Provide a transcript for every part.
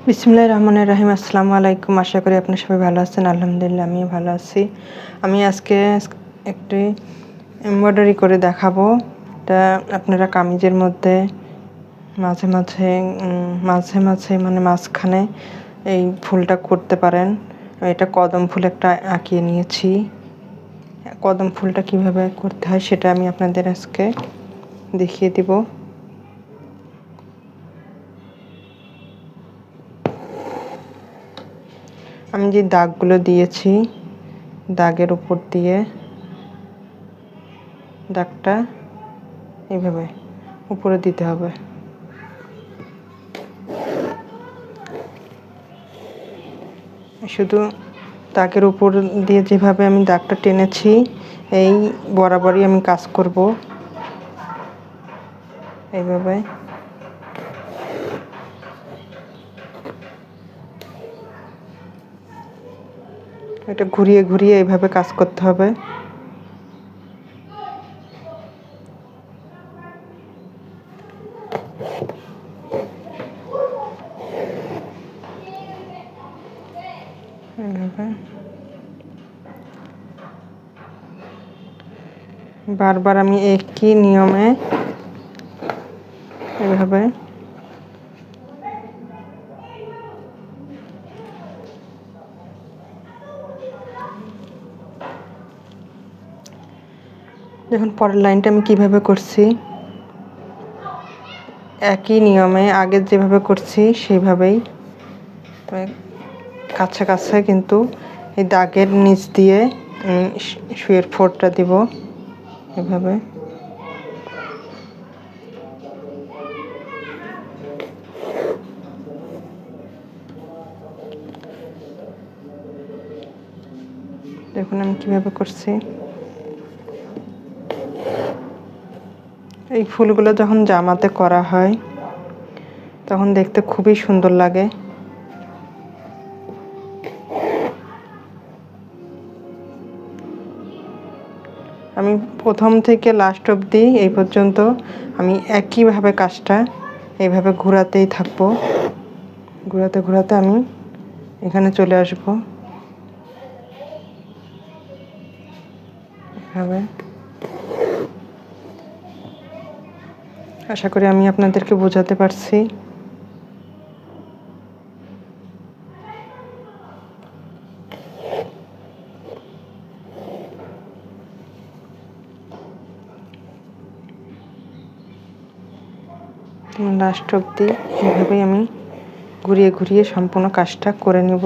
বিসমিল্লাহির রহমানির রহিম। আসসালামু আলাইকুম। আশা করি আপনারা সবাই ভালো আছেন। আলহামদুলিল্লাহ আমিও ভালো আছি। আমি আজকে একটি এমব্রয়ডারি করে দেখাবো। এটা আপনারা কামিজের মধ্যে মাঝে মাঝে মানে মাঝখানে এই ফুলটা করতে পারেন। এটা কদম ফুল একটা আঁকিয়ে নিয়েছি। কদম ফুলটা কিভাবে করতে হয় সেটা আমি আপনাদের আজকে দেখিয়ে দিব। আমি যে দাগগুলো দিয়েছি, দাগের উপর দিয়ে দাগটা এইভাবে উপরে দিতে হবে। শুধু দাগের উপর দিয়ে যেভাবে আমি দাগটা টেনেছি এই বরাবরই আমি কাজ করব। এইভাবে এটা ঘুরিয়ে ঘুরিয়ে এইভাবে কাজ করতে হবে। এইভাবে বারবার আমি একই নিয়মে এইভাবে দেখুন পরের লাইনটা আমি কিভাবে করছি। একই নিয়মে আগের যেভাবে করছি সেইভাবেই কাছে কাছে, কিন্তু এই দাগের নিচ দিয়ে সুইয়ের ফোঁড়টা দিব এভাবে। দেখুন আমি কিভাবে করছি। এই ফুলগুলো যখন জামাতে করা হয় তখন দেখতে খুবই সুন্দর লাগে। আমি প্রথম থেকে লাস্ট অবধি এই পর্যন্ত আমি একইভাবে কাজটা এইভাবে ঘোরাতেই থাকবো। ঘোরাতে ঘোরাতে আমি এখানে চলে আসব। এভাবে আশা করি আমি আপনাদেরকে বোঝাতে পারছি। লাস্ট অবধি এইভাবেই আমি ঘুরিয়ে ঘুরিয়ে সম্পূর্ণ কাজটা করে নেব।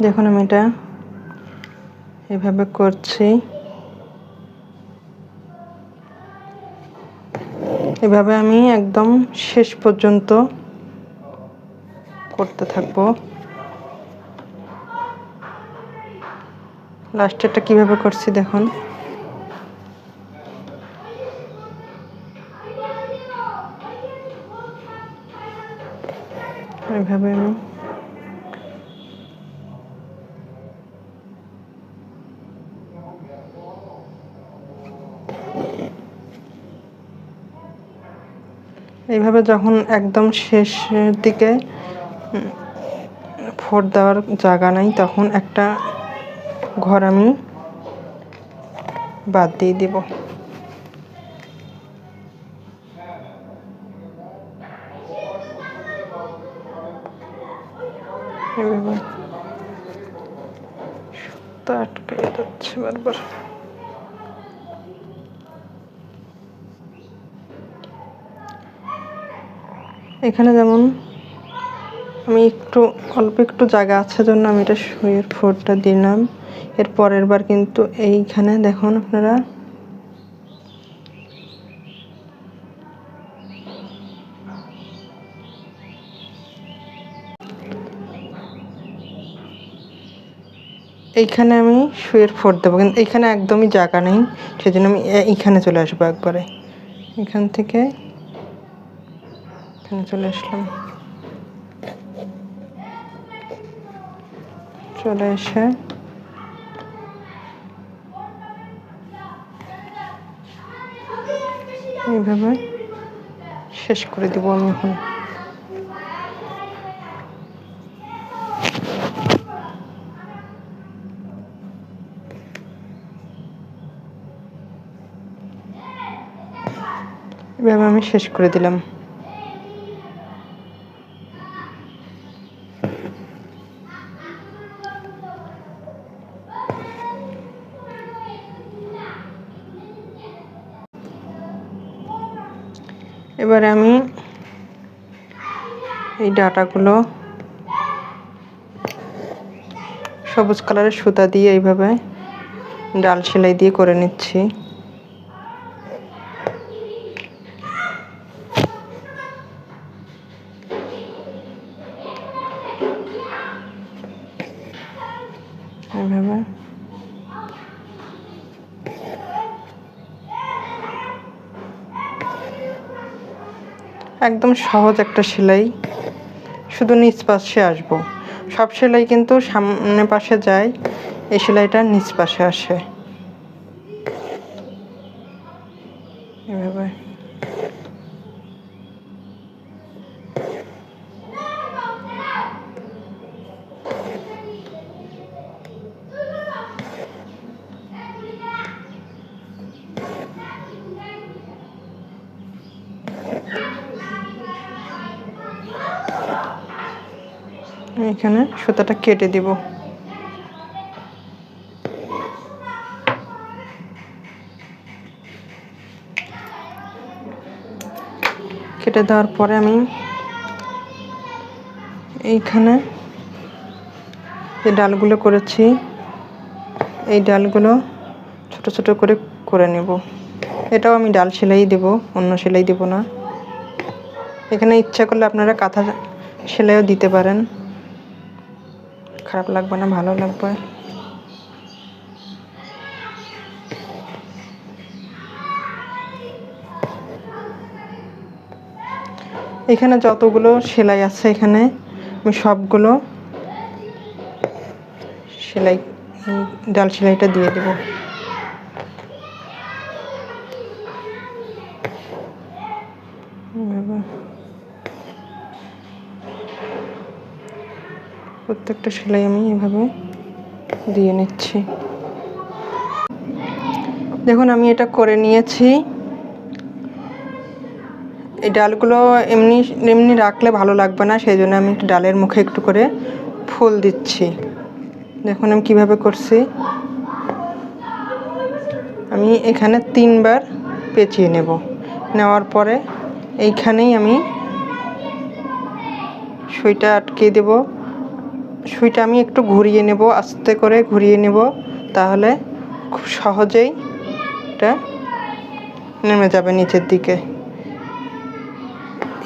দেখুন আমি এটা এভাবে করছি। এভাবে আমি একদম শেষ পর্যন্ত করতে থাকবো। লাস্টেরটা কিভাবে করছি দেখুন। এইভাবে আমি এইভাবে যখন একদম শেষের দিকে ফোঁড় দেওয়ার জায়গা নাই তখন একটা ঘর আমি বাদ দিয়ে দিব। এইভাবে সুতা আটকে যাচ্ছে বারবার। এখানে যেমন আমি অল্প একটু জায়গা আছে জন্য আমি এটা সুইয়ের ফোঁড়টা দিলাম। এর পরের বার কিন্তু এইখানে দেখুন আপনারা এইখানে আমি সুইয়ের ফোঁড় দেবো, কিন্তু এইখানে একদমই জায়গা নেই, সেজন্য আমি এইখানে চলে আসবো একবারে। এখান থেকে এখানে চলে আসলাম। চলে এসে এইভাবে শেষ করে দেবো আমি এখন। এভাবে আমি শেষ করে দিলাম। এবারে আমি এই ডাটাগুলো সবুজ কালারের সুতা দিয়ে এইভাবে ডাল সেলাই দিয়ে করে নিচ্ছি। এইভাবে একদম সহজ একটা সেলাই, শুধু নিচ পাশে আসবো। সব সেলাই কিন্তু সামনে পাশে যায়, এই সেলাইটা নিচ পাশে আসে। এভাবে এখানে সুতাটা কেটে দিব। কেটে দেওয়ার পরে আমি এইখানে যে ডালগুলো করেছি, এই ডালগুলো ছোট ছোট করে করে নেব। এটাও আমি ডাল সেলাই দেব, অন্য সেলাই দেব না। এখানে ইচ্ছা করলে আপনারা কাঁথা সেলাইও দিতে পারেন, খারাপ লাগবে না, ভালো লাগবে। এখানে যতগুলো সেলাই আছে এখানে আমি সবগুলো সেলাই ডাল সেলাইটা দিয়ে দেব। প্রত্যেকটা সেলাই আমি এভাবে দিয়ে নিচ্ছি। দেখুন আমি এটা করে নিয়েছি। এই ডালগুলো এমনি এমনি রাখলে ভালো লাগবে না, সেই জন্য আমি একটু ডালের মুখে একটু করে ফুল দিচ্ছি। দেখুন আমি কিভাবে করছি। আমি এখানে 3 বার পেঁচিয়ে নেব। নেওয়ার পরে এইখানেই আমি সুইটা আটকে দেব। সুইটা আমি একটু ঘুরিয়ে নেব, আস্তে করে ঘুরিয়ে নেব, তাহলে খুব সহজেই এটা নেমে যাবে নিচের দিকে।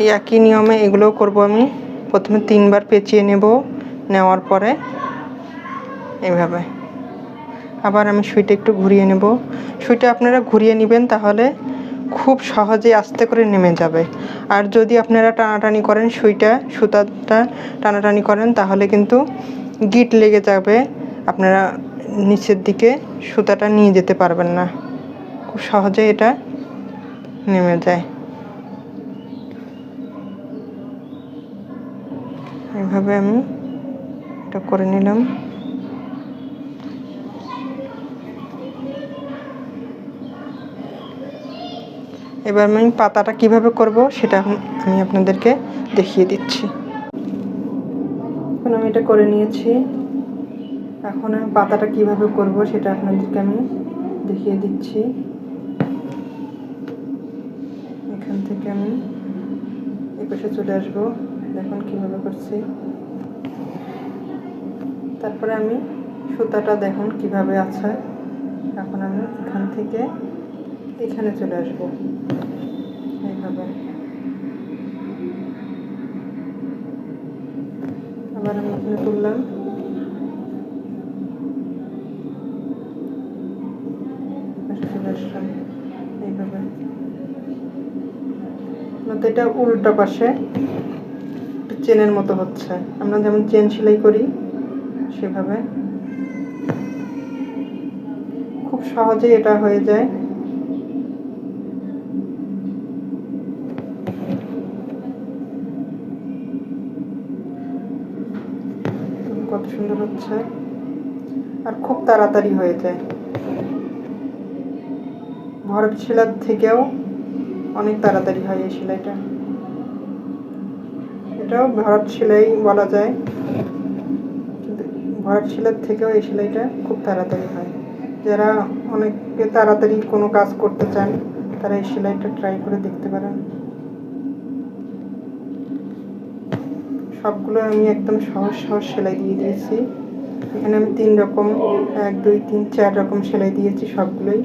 এই একই নিয়মে এগুলোও করব আমি। প্রথমে 3 বার পেঁচিয়ে নেব, নেওয়ার পরে এইভাবে আবার আমি সুইটা একটু ঘুরিয়ে নেব। সুইটা আপনারা ঘুরিয়ে নেবেন, তাহলে খুব সহজে আস্তে করে নেমে যাবে। আর যদি আপনারা টানাটানি করেন, সুতাটা টানাটানি করেন, তাহলে কিন্তু গিট লেগে যাবে, আপনারা নিচের দিকে সুতাটা নিয়ে যেতে পারবেন না। খুব সহজে এটা নেমে যায়। এইভাবে আমি এটা করে নিলাম। এবার আমি পাতাটা কিভাবে করব সেটা আমি আপনাদেরকে দেখিয়ে দিচ্ছি। এখন আমি এটা করে নিয়েছি। এখন আমি পাতাটা কিভাবে করব সেটা আপনাদেরকে আমি দেখিয়ে দিচ্ছি। এখান থেকে আমি এই পাশে চলে আসবো। দেখুন কিভাবে করছি। তারপরে আমি সুতাটা দেখুন কিভাবে আছে। এখন আমি এখান থেকে এখানে চলে আসব, এইভাবে। আবার আমি এখানে তুললাম, চলে আসলাম এইভাবে। এটা উল্টো পাশে চেনের মতো হচ্ছে, আমরা যেমন চেন সেলাই করি সেভাবে খুব সহজেই এটা হয়ে যায়। কত সুন্দর হচ্ছে, আর খুব তাড়াতাড়ি হয়ে যায়। ভরত সেলার থেকেও অনেক তাড়াতাড়ি হয় এই সেলাইটা। এটাও ভরাট সেলাই বলা যায়, কিন্তু ভরাট সেলাইয়ের থেকেও এই সেলাইটা খুব তাড়াতাড়ি হয়। যারা অনেকে তাড়াতাড়ি কোনো কাজ করতে চান তারা এই সেলাইটা ট্রাই করে দেখতে পারেন। সবগুলো আমি একদম সহজ সহজ সেলাই দিয়ে দিয়েছি। এখানে আমি 3 রকম 1 2 3 4 রকম সেলাই দিয়েছি। সবগুলোই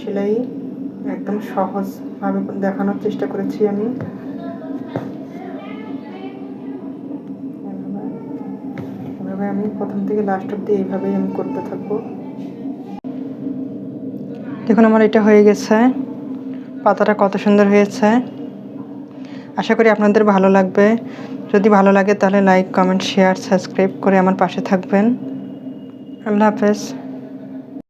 সেলাই একদম সহজভাবে দেখানোর চেষ্টা করেছি আমি। এভাবে আমি প্রথম থেকে লাস্ট অবধি এইভাবেই আমি করতে থাকবো। দেখুন আমার এটা হয়ে গেছে। পাতাটা কত সুন্দর হয়েছে। আশা করি আপনাদের ভালো লাগবে। যদি ভালো লাগে তাহলে লাইক, কমেন্ট, শেয়ার, সাবস্ক্রাইব করে আমার পাশে থাকবেন। আল্লাহ হাফেজ।